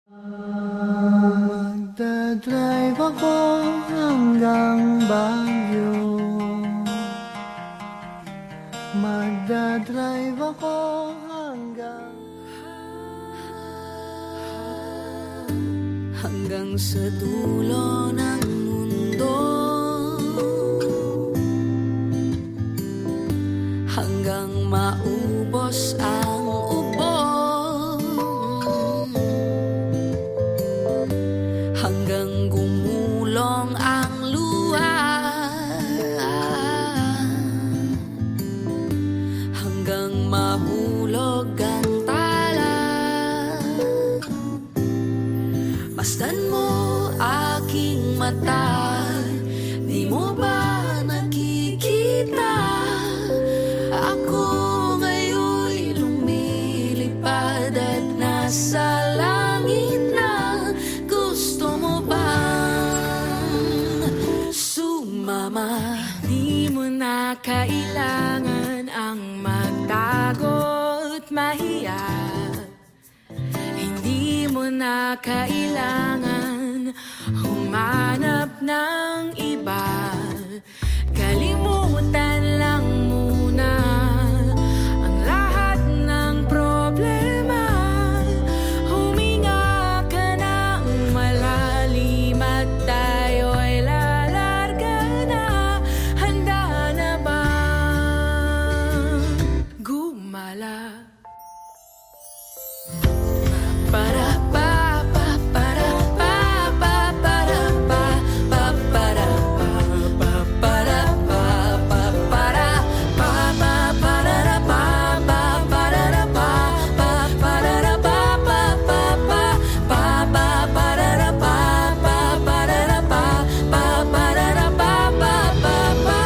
Magdadrive ako hanggang Baguio. Magdadrive ako hanggang sa dulo ng mundo, hanggang maubos ang ubo, hanggang gumulong ang luha, hanggang mahulog ang tala. Masdan mo aking mata, di mo ba nakikita? Ako ngayon'y lumilipad at nasa langit na. Gusto mo bang sumama? Di mo na kailangan ang magtago't mahiya. Hindi mo na kailangan humanap ng iba. Kalimutan lang muna ang lahat ng problema. Huminga ka ng malalim at tayo'y lalarga na. Handa na bang gumala? Para pa pa para pa pa para pa pa para pa pa para pa pa para pa pa para pa pa para pa pa para pa pa pa pa pa pa para pa pa para pa pa para pa pa pa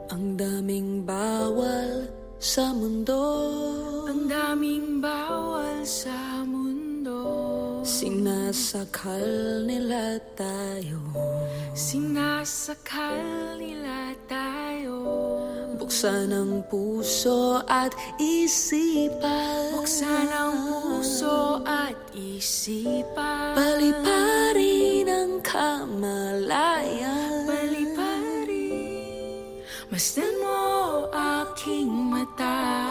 Ang daming bawal sa mundo, ang daming bawal sa mundo. Sinasakal nila tayo, sinasakal nila tayo. Buksan ang puso at isipan, buksan ang puso at isipan. Paliparin ang kamalayan, paliparin. Masdan mo aking mata,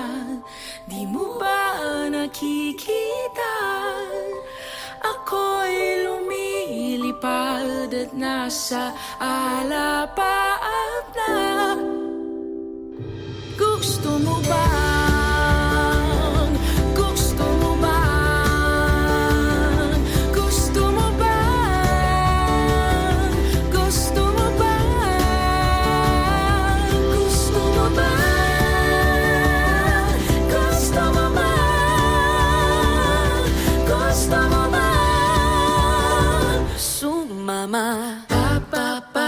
di mo ba nakikita? Ako'y lumilipad at nasa alapaap na. Gusto mo bang? Gusto mo bang? Gusto mo bang? Gusto mo bang? Gusto mo bang? Gusto mo bang? Gusto mo bang? Sumama pa pa pa